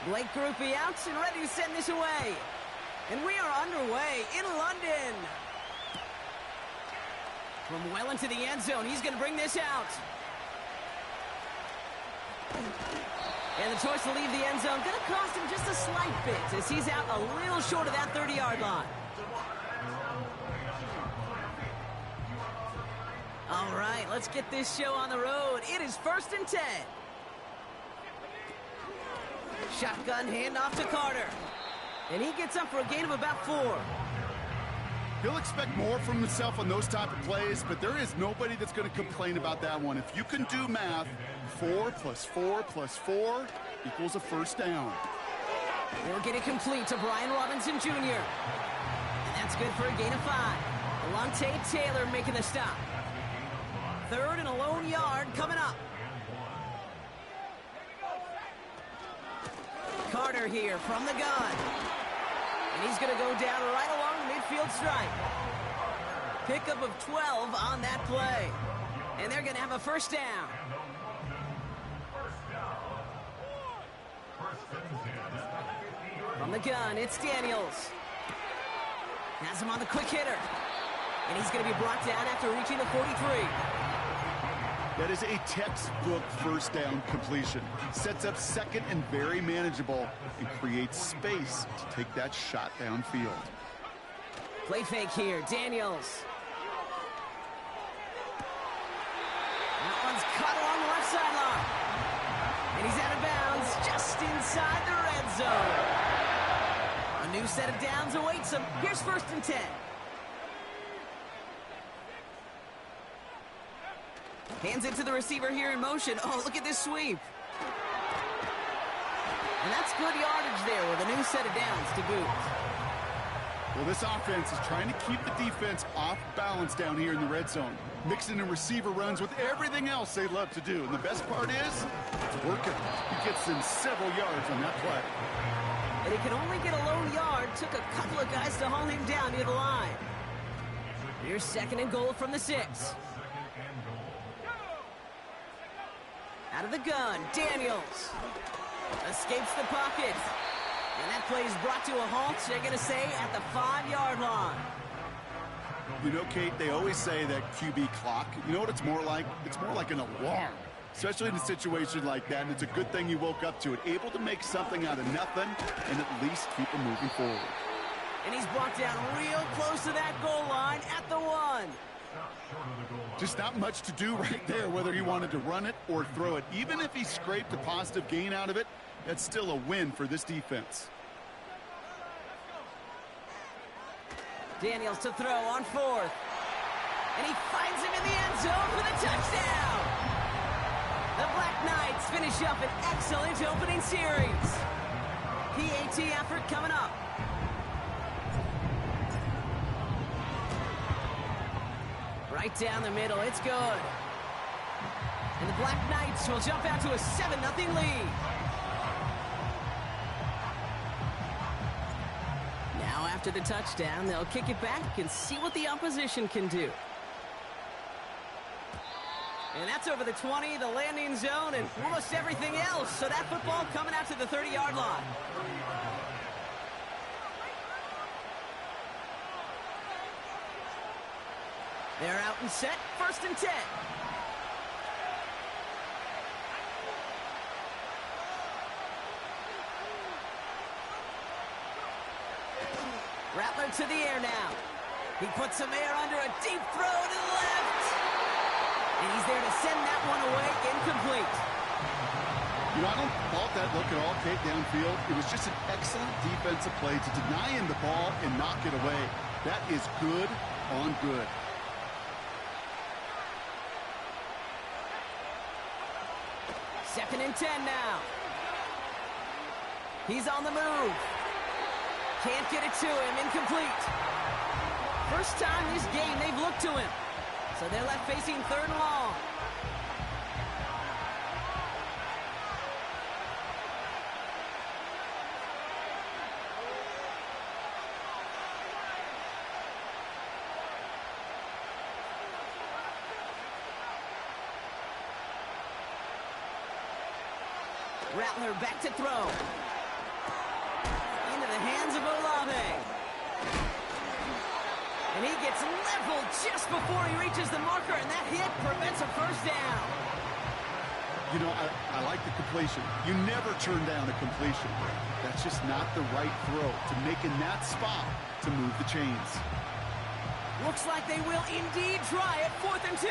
Blake Grupe out and ready to send this away. And we are underway in London. From well into the end zone, he's going to bring this out. And the choice to leave the end zone going to cost him just a slight bit as he's out a little short of that 30-yard line. All right, let's get this show on the road. It is 1st and 10. Shotgun handoff to Carter. And he gets up for a gain of about 4. He'll expect more from himself on those type of plays, but there is nobody that's going to complain about that one. If you can do math, 4 plus 4 plus 4 equals a first down. We'll get it complete to Brian Robinson Jr. And that's good for a gain of 5. Alontae Taylor making the stop. 3rd and a lone yard coming up. Carter here from the gun. And he's going to go down right along the midfield stripe. Pickup of 12 on that play. And they're going to have a first down. From the gun, it's Daniels. Has him on the quick hitter. And he's going to be brought down after reaching the 43. That is a textbook first down completion. Sets up second and very manageable and creates space to take that shot downfield. Play fake here, Daniels. That one's caught along the left sideline. And he's out of bounds just inside the red zone. A new set of downs awaits him. Here's 1st and 10. Hands it to the receiver here in motion. Oh, look at this sweep. And that's good yardage there with a new set of downs to boot. Well, this offense is trying to keep the defense off balance down here in the red zone. Mixing in receiver runs with everything else they love to do. And the best part is, it's working. He gets in several yards on that play. And he can only get a lone yard. Took a couple of guys to haul him down near the line. Here's 2nd and goal from the 6. Out of the gun, Daniels. Escapes the pocket. And that play is brought to a halt, they're going to say, at the 5-yard line. You know, Kate, they always say that QB clock, you know what it's more like? It's more like an alarm, especially in a situation like that. And it's a good thing you woke up to it, able to make something out of nothing and at least keep them moving forward. And he's brought down real close to that goal line at the 1. Just not much to do right there, whether he wanted to run it or throw it. Even if he scraped a positive gain out of it, that's still a win for this defense. Daniels to throw on 4th. And he finds him in the end zone for the touchdown. The Black Knights finish up an excellent opening series. PAT effort coming up. Right down the middle, it's good. And the Black Knights will jump out to a 7-0 lead. Now after the touchdown, they'll kick it back and see what the opposition can do. And that's over the 20, the landing zone, and almost everything else. So that football coming out to the 30-yard line. They're out and set, 1st and 10. Rattler to the air now. He puts some air under a deep throw to the left. And he's there to send that one away, incomplete. You know, I don't fault that look at all, Kate, downfield. It was just an excellent defensive play to deny him the ball and knock it away. That is good on good. Second and 10 now. He's on the move. Can't get it to him. Incomplete. First time this game they've looked to him. So they're left facing 3rd and long. Rattler back to throw. Into the hands of Olave. And he gets leveled just before he reaches the marker, and that hit prevents a first down. You know, I like the completion. You never turn down a completion. That's just not the right throw to make in that spot to move the chains. Looks like they will indeed try it. 4th and 2.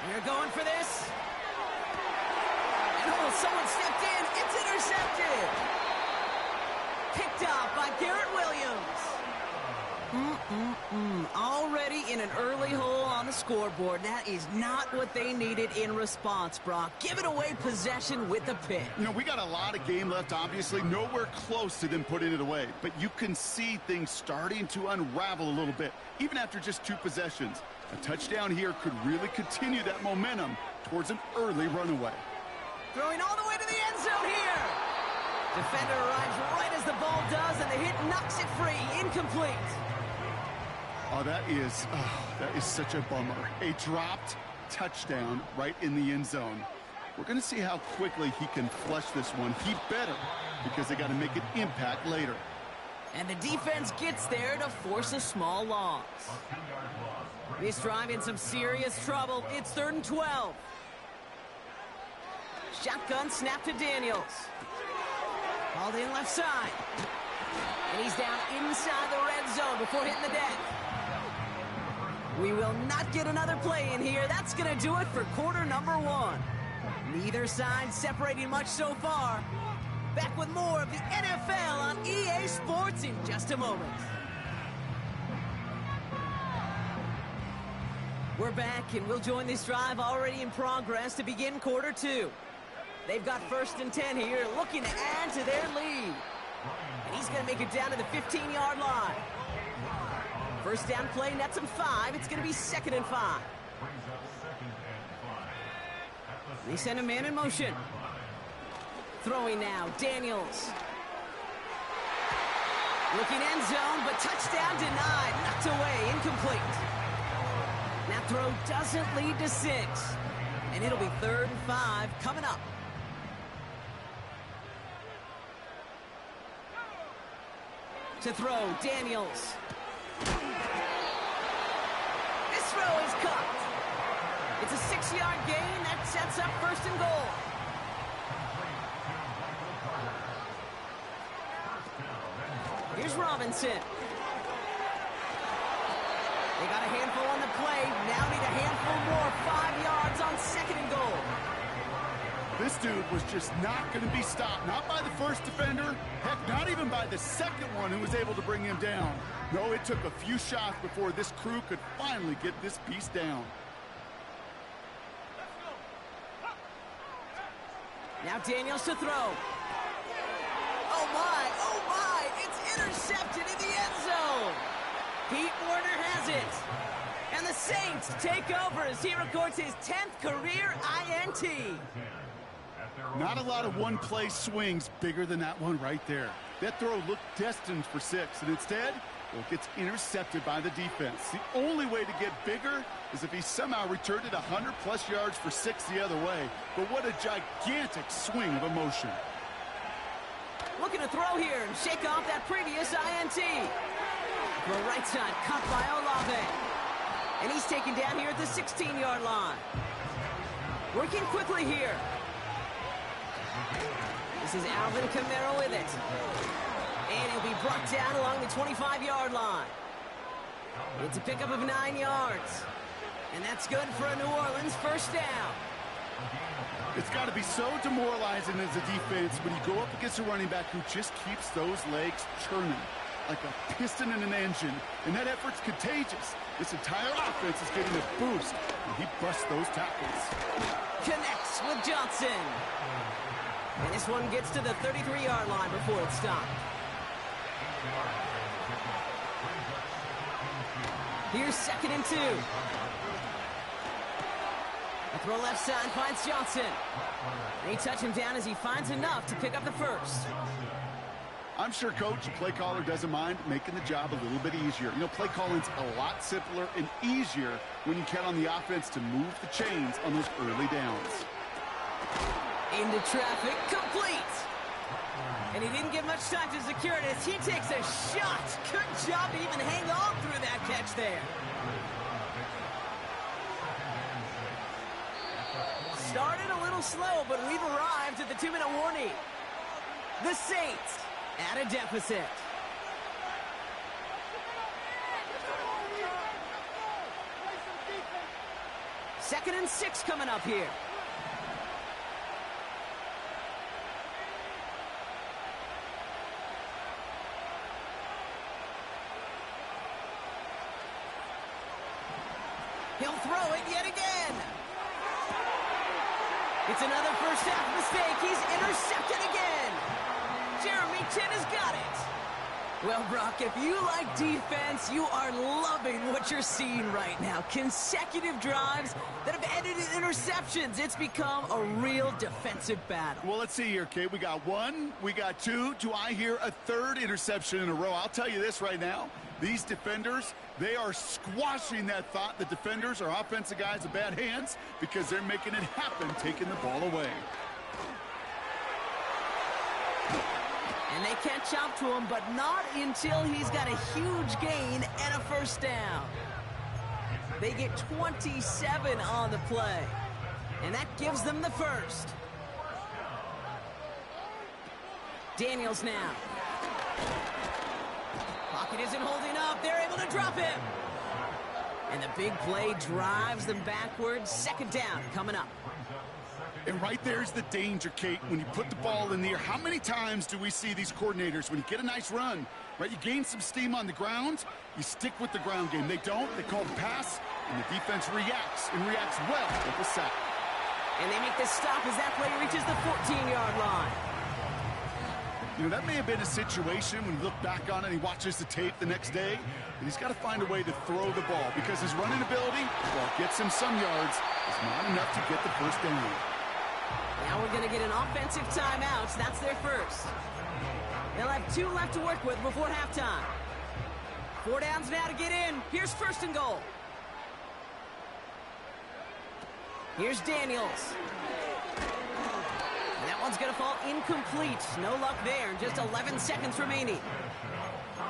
They're going for this. And oh, someone stepped in. It's intercepted. Picked up by Garrett Williams. Already in an early hole on the scoreboard. That is not what they needed in response, Brock. Giving away possession with the pick. You know, we got a lot of game left, obviously. Nowhere close to them putting it away. But you can see things starting to unravel a little bit, even after just 2 possessions. A touchdown here could really continue that momentum towards an early runaway. Throwing all the way to the end zone here. Defender arrives right as the ball does, and the hit knocks it free. Incomplete. Oh, that is such a bummer. A dropped touchdown right in the end zone. We're going to see how quickly he can flush this one. He better, because they got to make an impact later. And the defense gets there to force a small loss. This drive in some serious trouble. It's 3rd and 12. Shotgun snap to Daniels. Called in left side. And he's down inside the red zone before hitting the deck. We will not get another play in here. That's going to do it for quarter number 1. Neither side separating much so far. Back with more of the NFL on EA Sports in just a moment. We're back, and we'll join this drive already in progress to begin quarter 2. They've got 1st and 10 here, looking to add to their lead. And he's going to make it down to the 15-yard line. First down play nets him 5. It's going to be 2nd and 5. They send a man in motion. Throwing now, Daniels. Looking end zone, but touchdown denied. Knocked away, incomplete. That throw doesn't lead to 6. And it'll be 3rd and 5 coming up. To throw, Daniels. This throw is caught. It's a 6-yard gain. That sets up 1st and goal. Here's Robinson. They got a handful on the play. Now need a handful more. 5 yards on 2nd and goal. This dude was just not going to be stopped. Not by the first defender. Heck, not even by the second one who was able to bring him down. No, it took a few shots before this crew could finally get this piece down. Now Daniels to throw. Oh my, it's intercepted in the end zone. Pete Werner has it. And the Saints take over as he records his 10th career INT. Not a lot of one-play swings bigger than that one right there. That throw looked destined for 6, and instead, well, it gets intercepted by the defense. The only way to get bigger is if he somehow returned it 100-plus yards for 6 the other way. But what a gigantic swing of emotion. Looking to throw here and shake off that previous INT. The right side cut by Olave. And he's taken down here at the 16-yard line. Working quickly here. This is Alvin Kamara with it. And he'll be brought down along the 25-yard line. It's a pickup of 9 yards. And that's good for a New Orleans first down. It's got to be so demoralizing as a defense when you go up against a running back who just keeps those legs churning like a piston in an engine. And that effort's contagious. This entire offense is getting a boost, and he busts those tackles. Connects with Johnson. And this one gets to the 33-yard line before it's stopped. Here's 2nd and 2. A throw left side finds Johnson. They touch him down as he finds enough to pick up the first. I'm sure coach, play caller doesn't mind making the job a little bit easier. You know, play calling's a lot simpler and easier when you count on the offense to move the chains on those early downs. Into traffic, complete. And he didn't get much time to secure it as he takes a shot. Good job to even hang on through that catch there. Started a little slow, but we've arrived at the 2-minute warning. The Saints at a deficit. Second and 6 coming up here. He'll throw it yet again. It's another first half mistake. He's intercepted again. Jeremy Chinn has got it. Well, Brock, if you like defense, you are loving what you're seeing right now. Consecutive drives that have ended in interceptions. It's become a real defensive battle. Well, let's see here, Kate. We got one, we got two. Do I hear a third interception in a row? I'll tell you this right now. These defenders, they are squashing that thought. The defenders are offensive guys with bad hands because they're making it happen, taking the ball away. And they catch up to him, but not until he's got a huge gain and a first down. They get 27 on the play, and that gives them the first. Daniels now. Pocket isn't holding up. They're able to drop him. And the big play drives them backwards. Second down coming up. And right there's the danger, Kate, when you put the ball in the air. How many times do we see these coordinators, when you get a nice run, right, you gain some steam on the ground, you stick with the ground game. They don't. They call the pass, and the defense reacts, and reacts well with the sack. And they make the stop as that play reaches the 14-yard line. You know, that may have been a situation when you look back on it and he watches the tape the next day, and he's got to find a way to throw the ball because his running ability, while it gets him some yards, is not enough to get the first down. Now we're going to get an offensive timeout. So that's their first. They'll have 2 left to work with before halftime. 4 downs now to get in. Here's first and goal. Here's Daniels. And that one's going to fall incomplete. No luck there. Just 11 seconds remaining.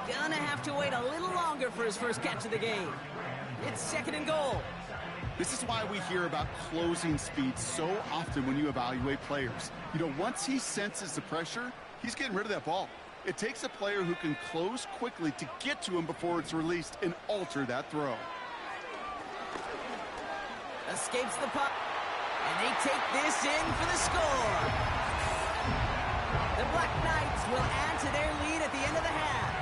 Gonna have to wait a little longer for his first catch of the game. It's second and goal. This is why we hear about closing speed so often when you evaluate players. You know, once he senses the pressure, he's getting rid of that ball. It takes a player who can close quickly to get to him before it's released and alter that throw. Escapes the puck, and they take this in for the score. The Black Knights will add to their lead at the end of the half.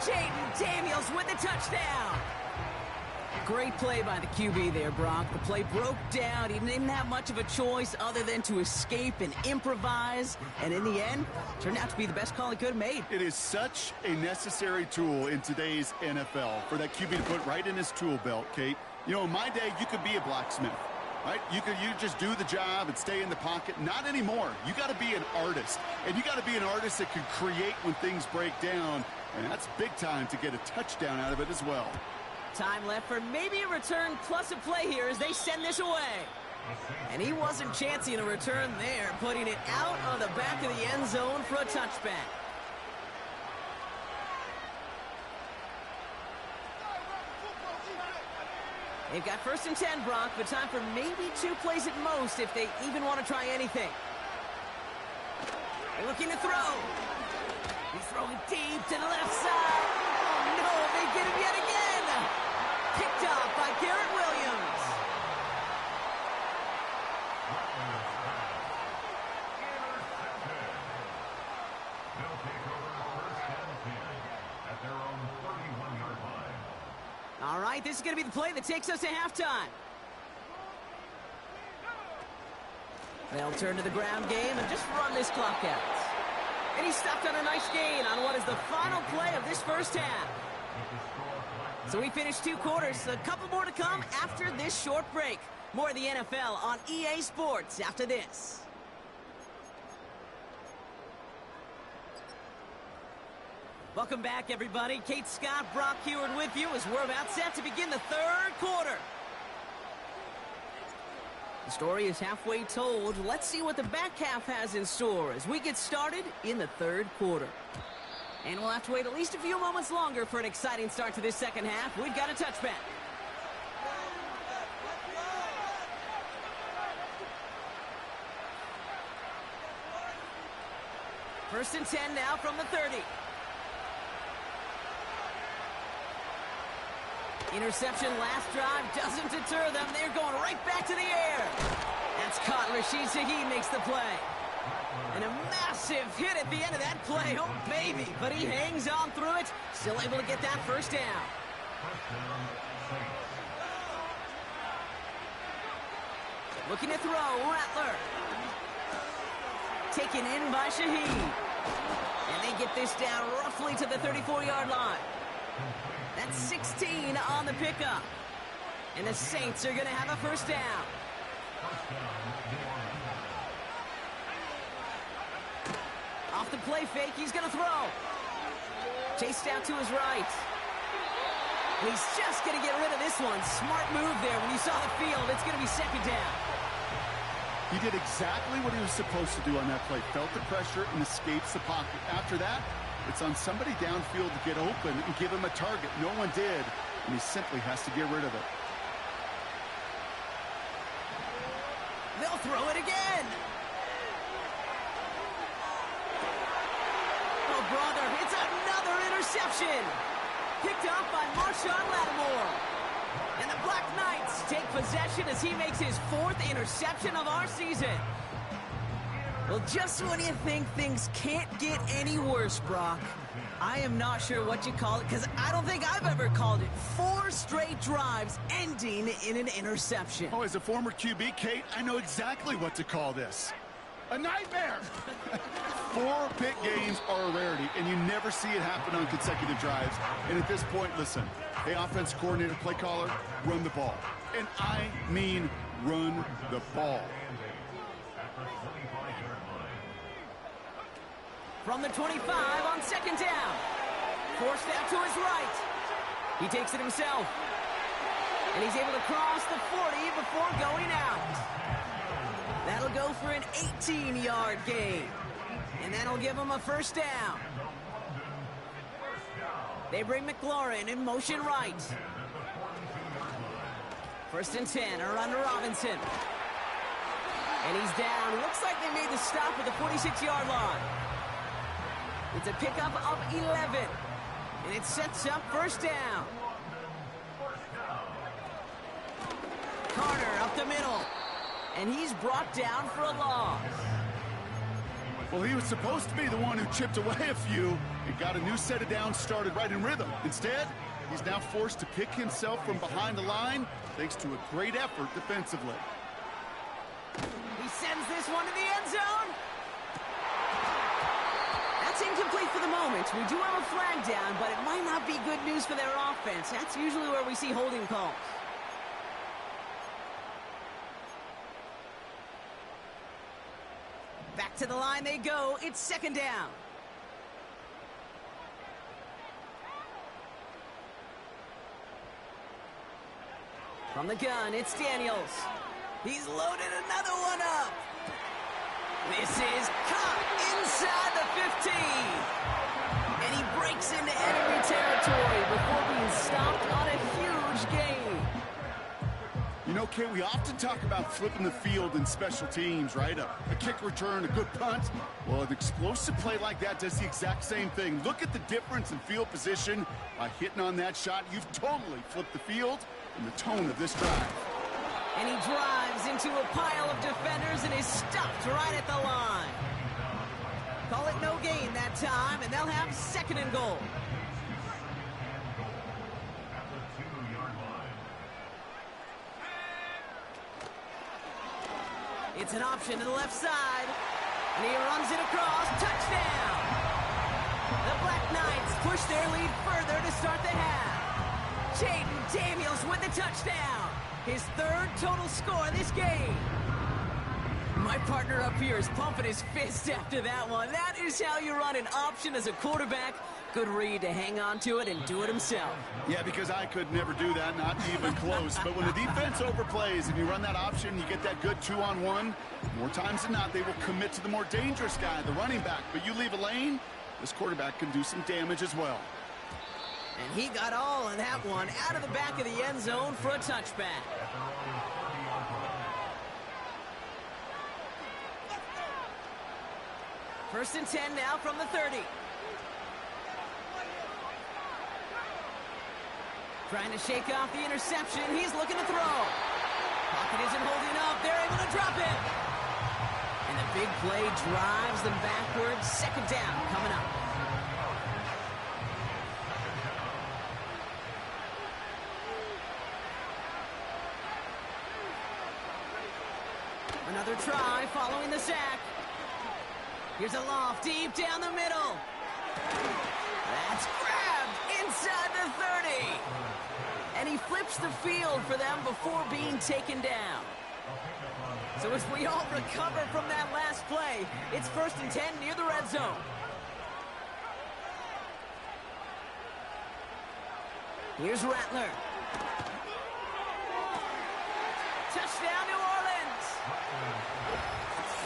Jayden Daniels with the touchdown. Great play by the QB there, Brock. The play broke down. He didn't have much of a choice other than to escape and improvise. And in the end, turned out to be the best call he could have made. It is such a necessary tool in today's NFL for that QB to put right in his tool belt, Kate. You know, in my day, you could be a blacksmith, right? You just do the job and stay in the pocket. Not anymore. You got to be an artist. And you got to be an artist that can create when things break down. And that's big time to get a touchdown out of it as well. Time left for maybe a return plus a play here as they send this away. And he wasn't chancing a return there, putting it out on the back of the end zone for a touchback. They've got first and 10, Brock, but time for maybe 2 plays at most if they even want to try anything. They're looking to throw. He's throwing deep to the left side. Oh, no, they get him yet again. Picked off by Garrett Williams. All right, this is going to be the play that takes us to halftime. They'll turn to the ground game and just run this clock out. And he stopped on a nice gain on what is the final play of this first half. So we finished 2 quarters. A couple more to come after this short break. More of the NFL on EA Sports after this. Welcome back, everybody. Kate Scott, Brock Huard with you as we're about set to begin the third quarter. The story is halfway told. Let's see what the back half has in store as we get started in the third quarter. And we'll have to wait at least a few moments longer for an exciting start to this second half. We've got a touchback. First and 10 now from the 30. Interception last drive doesn't deter them. They're going right back to the air. That's caught. Rashid Shaheed makes the play. And a massive hit at the end of that play. Oh, baby. But he hangs on through it. Still able to get that first down. Looking to throw, Rattler. Taken in by Shaheed. And they get this down roughly to the 34-yard line. That's 16 on the pickup. And the Saints are going to have a first down. Off the play fake, he's going to throw. Chased out to his right. And he's just going to get rid of this one. Smart move there. When you saw the field, it's going to be second down. He did exactly what he was supposed to do on that play. Felt the pressure and escapes the pocket. After that, it's on somebody downfield to get open and give him a target. No one did, and he simply has to get rid of it. They'll throw it again. Oh, brother, it's another interception. Picked up by Marshawn Lattimore. And the Black Knights take possession as he makes his fourth interception of our season. Well, just when you think things can't get any worse, Brock, I am not sure what you call it, because I don't think I've ever called it 4 straight drives ending in an interception. Oh, as a former QB, Kate, I know exactly what to call this. A nightmare! 4 pick games are a rarity, and you never see it happen on consecutive drives. And at this point, listen, hey, offense coordinator, play caller, run the ball. And I mean run the ball. From the 25 on second down. Forced out to his right. He takes it himself. And he's able to cross the 40 before going out. That'll go for an 18-yard gain. And that'll give him a first down. They bring McLaurin in motion right. First and 10, a run to Robinson. And he's down. Looks like they made the stop at the 46-yard line. It's a pickup of 11. And it sets up first down. Carter up the middle. And he's brought down for a loss. Well, he was supposed to be the one who chipped away a few and got a new set of downs started right in rhythm. Instead, he's now forced to pick himself from behind the line thanks to a great effort defensively. He sends this one to the end zone. That's incomplete for the moment. We do have a flag down, but it might not be good news for their offense. That's usually where we see holding calls. Back to the line they go. It's second down. From the gun, it's Daniels. He's loaded another one up. This is caught inside the 15. And he breaks into enemy territory before being stopped on a huge gain. You know, Kate, we often talk about flipping the field in special teams, right? A kick return, a good punt. Well, an explosive play like that does the exact same thing. Look at the difference in field position. By hitting on that shot, you've totally flipped the field and the tone of this drive. And he drives into a pile of defenders and is stopped right at the line. Call it no gain that time, and they'll have second and goal. It's an option to the left side. And he runs it across. Touchdown! The Black Knights push their lead further to start the half. Jayden Daniels with the touchdown. His third total score this game. My partner up here is pumping his fist after that one. That is how you run an option as a quarterback. Good read to hang on to it and do it himself. Yeah, because I could never do that, not even close. But when the defense overplays and you run that option, you get that good 2-on-1, more times than not, they will commit to the more dangerous guy, the running back. But you leave a lane, this quarterback can do some damage as well. And he got all of that one out of the back of the end zone for a touchback. First and 10 now from the 30. Trying to shake off the interception. He's looking to throw. Pocket isn't holding up. They're able to drop him. And the big play drives them backwards. Second down coming up. Another try following the sack. Here's a loft deep down the middle. That's grabbed inside the 30. And he flips the field for them before being taken down. So as we all recover from that last play, it's first and 10 near the red zone. Here's Rattler. Touchdown, New Orleans.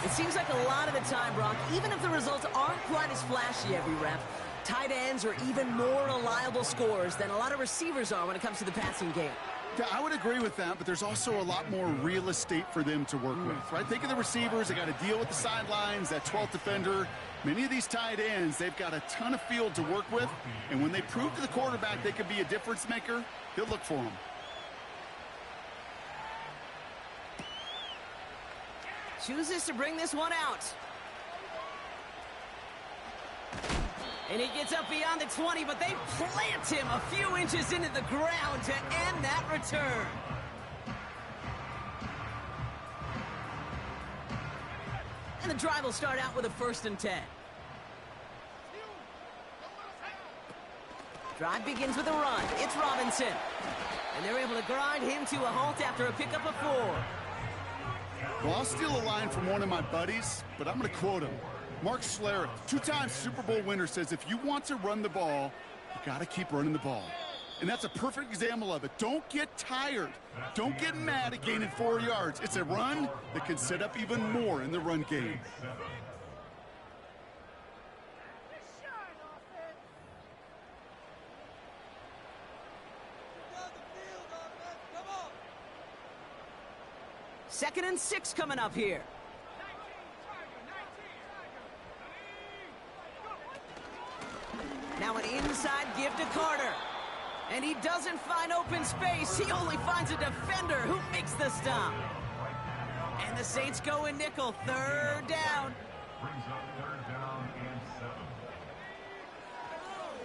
It seems like a lot of the time, Brock, even if the results aren't quite as flashy every rep, tight ends are even more reliable scorers than a lot of receivers are when it comes to the passing game. Yeah, I would agree with that, but there's also a lot more real estate for them to work with, right? Think of the receivers. They got to deal with the sidelines, that 12th defender. Many of these tight ends, they've got a ton of field to work with, and when they prove to the quarterback they could be a difference maker, he'll look for them. Chooses to bring this one out. And he gets up beyond the 20, but they plant him a few inches into the ground to end that return. And the drive will start out with a first and 10. Drive begins with a run. It's Robinson. And they're able to grind him to a halt after a pickup of 4. Well, I'll steal a line from one of my buddies, but I'm going to quote him. Mark Schlereth, two-time Super Bowl winner, says if you want to run the ball, you got to keep running the ball. And that's a perfect example of it. Don't get tired. Don't get mad at gaining 4 yards. It's a run that can set up even more in the run game. Second and 6 coming up here. Now an inside give to Carter. And he doesn't find open space. He only finds a defender who makes the stop. And the Saints go in nickel. Third down.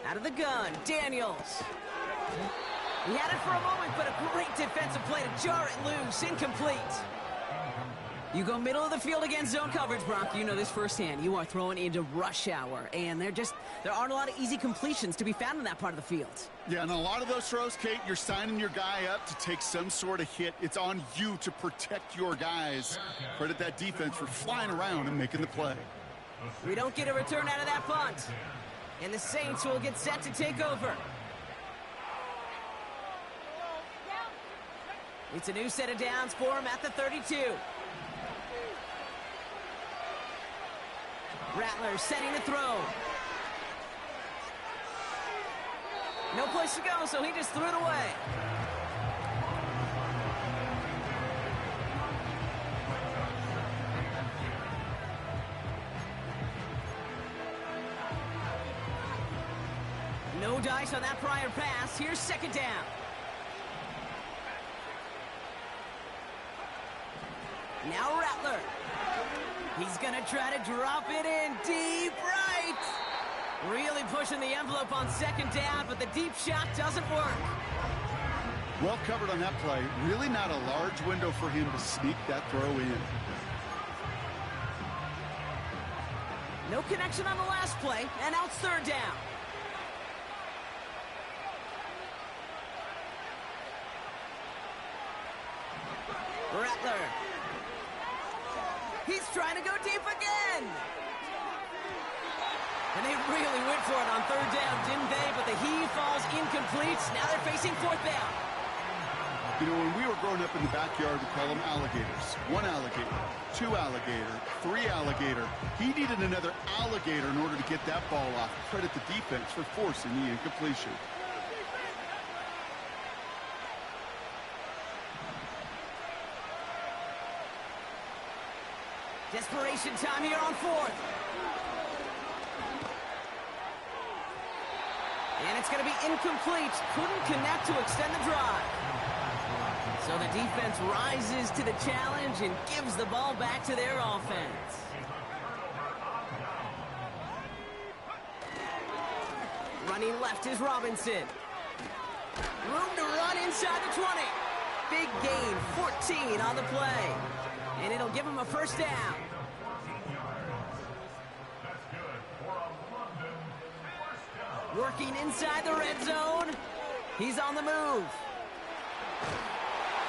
Out of the gun, Daniels. He had it for a moment, but a great defensive play to jar it loose. Incomplete. You go middle of the field against zone coverage, Brock. You know this firsthand. You are throwing into rush hour, and there aren't a lot of easy completions to be found in that part of the field. Yeah, and a lot of those throws, Kate, you're signing your guy up to take some sort of hit. It's on you to protect your guys. Credit that defense for flying around and making the play. We don't get a return out of that punt. And the Saints will get set to take over. It's a new set of downs for him at the 32. Rattler setting to throw. No place to go, so he just threw it away. No dice on that prior pass. Here's second down. Now Rattler. He's going to try to drop it in deep right. Really pushing the envelope on second down, but the deep shot doesn't work. Well covered on that play. Really not a large window for him to sneak that throw in. No connection on the last play, and now it's third down. Rattler. He's trying to go deep again. And they really went for it on third down, didn't they? But the heave falls incomplete. Now they're facing fourth down. You know, when we were growing up in the backyard, we call them alligators. 1 alligator, 2 alligator, 3 alligator. He needed another alligator in order to get that ball off. Credit the defense for forcing the incompletion. Desperation time here on fourth. And it's going to be incomplete. Couldn't connect to extend the drive. So the defense rises to the challenge and gives the ball back to their offense. Running left is Robinson. Room to run inside the 20. Big gain, 14 on the play. And it'll give him a first down. Working inside the red zone. He's on the move.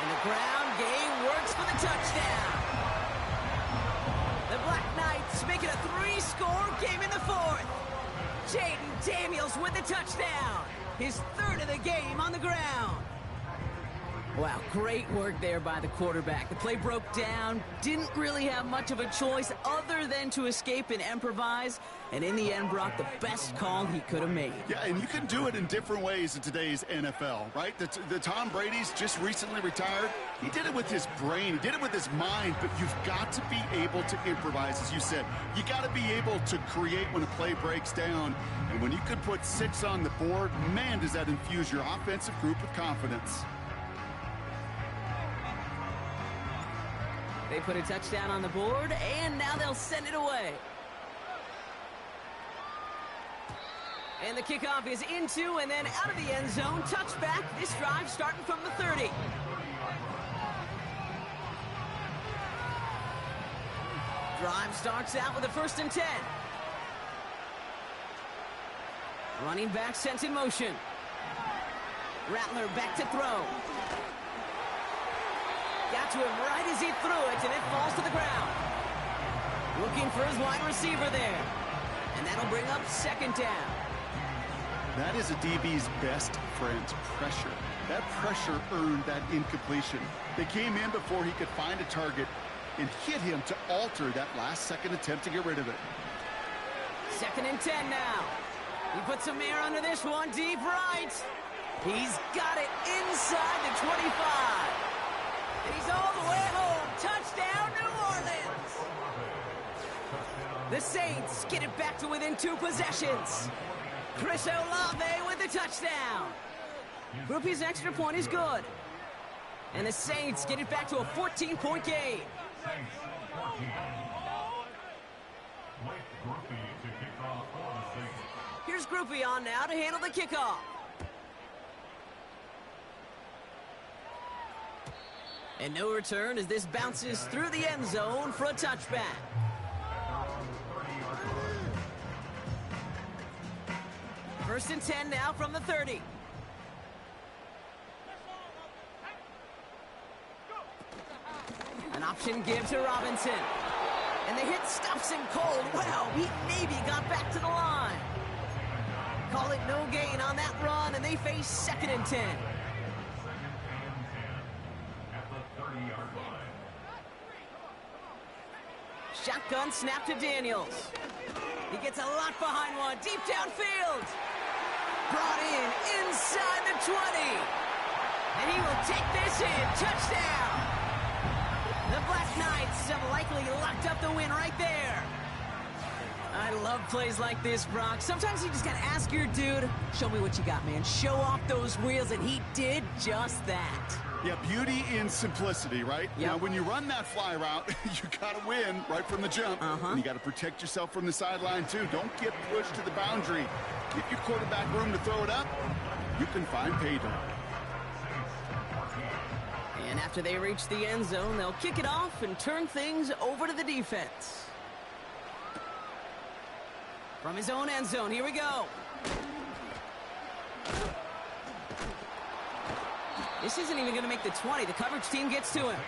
And the ground game works for the touchdown. The Black Knights make it a 3-score game in the fourth. Jaden Daniels with the touchdown. His third of the game on the ground. Wow, great work there by the quarterback. The play broke down, didn't really have much of a choice other than to escape and improvise, and in the end brought the best call he could have made. Yeah, and you can do it in different ways in today's NFL, right? The Tom Brady's just recently retired. He did it with his brain, he did it with his mind, but you've got to be able to improvise, as you said. You got to be able to create when a play breaks down, and when you can put 6 on the board, man, does that infuse your offensive group with confidence. They put a touchdown on the board, and now they'll send it away. And the kickoff is into and then out of the end zone. Touchback. This drive starting from the 30. Drive starts out with a 1st and 10. Running back sent in motion. Rattler back to throw. Got to him right as he threw it, and it falls to the ground. Looking for his wide receiver there. And that'll bring up 2nd down. That is a DB's best friend, pressure. That pressure earned that incompletion. They came in before he could find a target and hit him to alter that last-second attempt to get rid of it. 2nd and 10 now. He puts some air under this one, deep right. He's got it inside the 25. And he's all the way home. Touchdown, New Orleans. The Saints get it back to within 2 possessions. Chris Olave with the touchdown. Groupie's extra point is good. And the Saints get it back to a 14-point game. Here's Groupie on now to handle the kickoff. And no return as this bounces through the end zone for a touchback. First and 10 now from the 30. An option give to Robinson. And the hit stops him cold. Wow, he maybe got back to the line. Call it no gain on that run, and they face 2nd and 10. Shotgun snap to Daniels. He gets a lot behind one, deep downfield. Brought in inside the 20. And he will take this in. Touchdown. The Black Knights have likely locked up the win right there. I love plays like this, Brock. Sometimes you just got to ask your dude, show me what you got, man. Show off those wheels, and he did just that. Yeah, beauty in simplicity, right? Yep. Now, when you run that fly route, you got to win right from the jump. And you got to protect yourself from the sideline, too. Don't get pushed to the boundary. Give your quarterback room to throw it up. You can find pay dirt. And after they reach the end zone, they'll kick it off and turn things over to the defense. From his own end zone, here we go. This isn't even going to make the 20. The coverage team gets to him.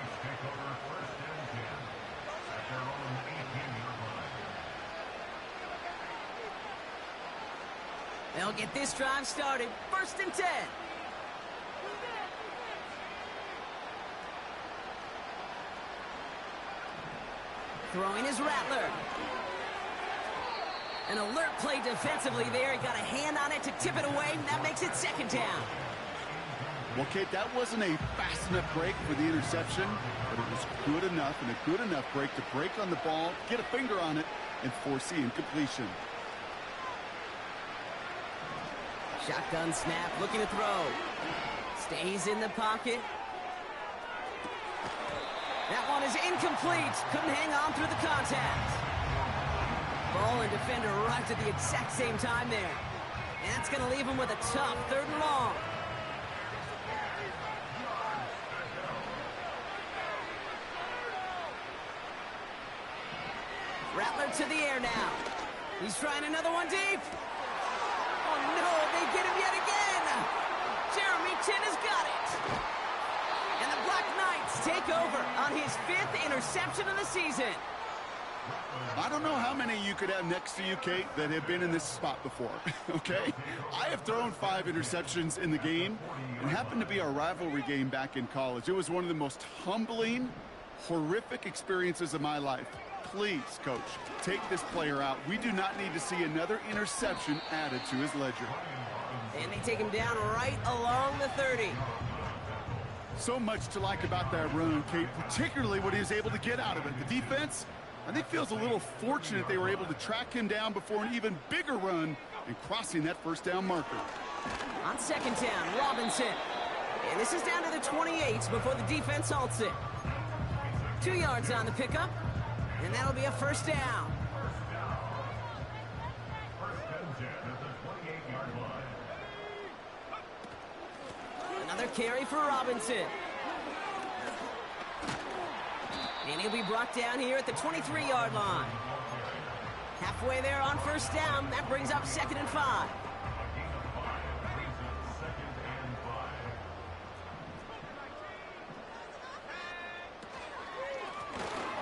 They'll get this drive started. 1st and 10. Throwing his Rattler. An alert play defensively there. He got a hand on it to tip it away, and that makes it 2nd down. Well, Kate, that wasn't a fast enough break for the interception, but it was good enough and a good enough break to break on the ball, get a finger on it, and force the incompletion. Shotgun snap, looking to throw. Stays in the pocket. That one is incomplete. Couldn't hang on through the contact. Ball and defender arrived at the exact same time there. And that's going to leave him with a tough 3rd and long. Rattler to the air now. He's trying another one deep. Oh, no, they get him yet again. Jeremy Chinn has got it. And the Black Knights take over on his 5th interception of the season. I don't know how many you could have next to you, Kate, that have been in this spot before, okay? I have thrown 5 interceptions in the game. It happened to be our rivalry game back in college. It was one of the most humbling, horrific experiences of my life. Please, Coach, take this player out. We do not need to see another interception added to his ledger. And they take him down right along the 30. So much to like about that run, Kate, particularly what he was able to get out of it. The defense, I think, feels a little fortunate they were able to track him down before an even bigger run and crossing that 1st down marker. On 2nd down, Robinson. And this is down to the 28 before the defense halts it. 2 yards on the pickup. And that'll be a 1st down. Another carry for Robinson. And he'll be brought down here at the 23-yard line. Halfway there on 1st down. That brings up 2nd and 5.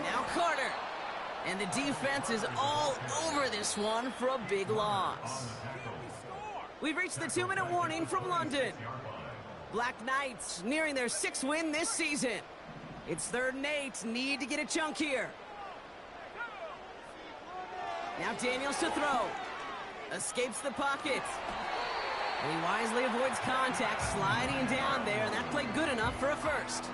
Now Carter. And the defense is all over this one for a big loss. We've reached the 2-minute warning from London. Black Knights nearing their 6th win this season. It's 3rd and 8. Need to get a chunk here. Now Daniels to throw. Escapes the pocket. And he wisely avoids contact, sliding down there, and that played good enough for a 1st.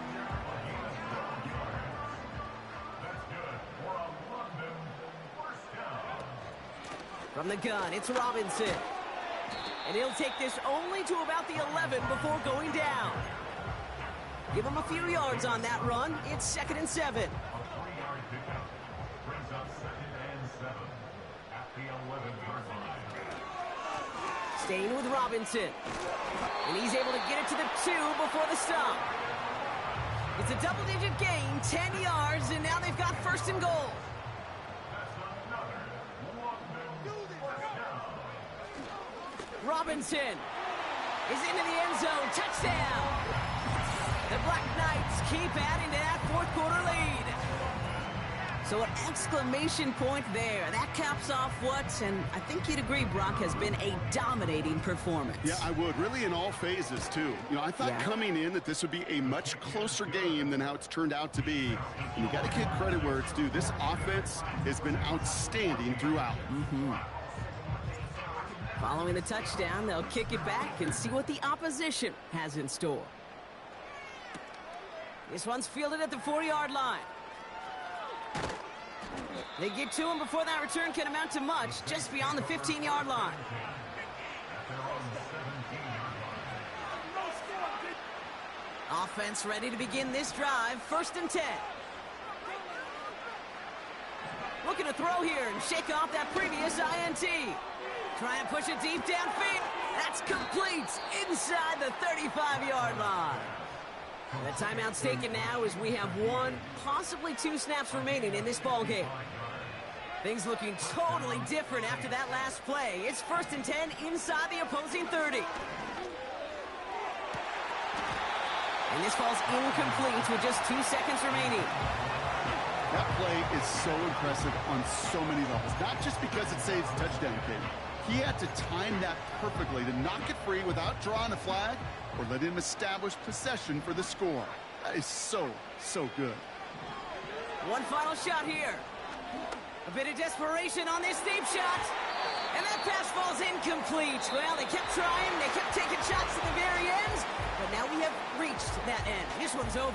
From the gun, it's Robinson. And he'll take this only to about the 11 before going down. Give him a few yards on that run. It's 2nd and 7. Staying with Robinson. And he's able to get it to the 2 before the stop. It's a double-digit gain, 10 yards, and now they've got 1st and goal. Robinson is into the end zone. Touchdown. The Black Knights keep adding to that 4th quarter lead. So an exclamation point there. That caps off what, and I think you'd agree, Brock, has been a dominating performance. Yeah, I would. Really in all phases, too. You know, I thought coming in that this would be a much closer game than how it's turned out to be. And you got to give credit where it's due. This offense has been outstanding throughout. Following the touchdown, they'll kick it back and see what the opposition has in store. This one's fielded at the 4-yard line. They get to him before that return can amount to much, just beyond the 15-yard line. Offense ready to begin this drive, 1st and 10. Looking to throw here and shake off that previous INT. Trying to push it deep downfield. That's complete inside the 35-yard line. The timeout's taken now as we have 1, possibly 2 snaps remaining in this ball game. Things looking totally different after that last play. It's 1st and 10 inside the opposing 30. And this falls incomplete with just 2 seconds remaining. That play is so impressive on so many levels. Not just because it saves a touchdown, Kate. He had to time that perfectly to knock it free without drawing a flag or let him establish possession for the score. That is so good. One final shot here. A bit of desperation on this deep shot. And that pass falls incomplete. Well, they kept trying. They kept taking shots at the very end. But now we have reached that end. This one's over.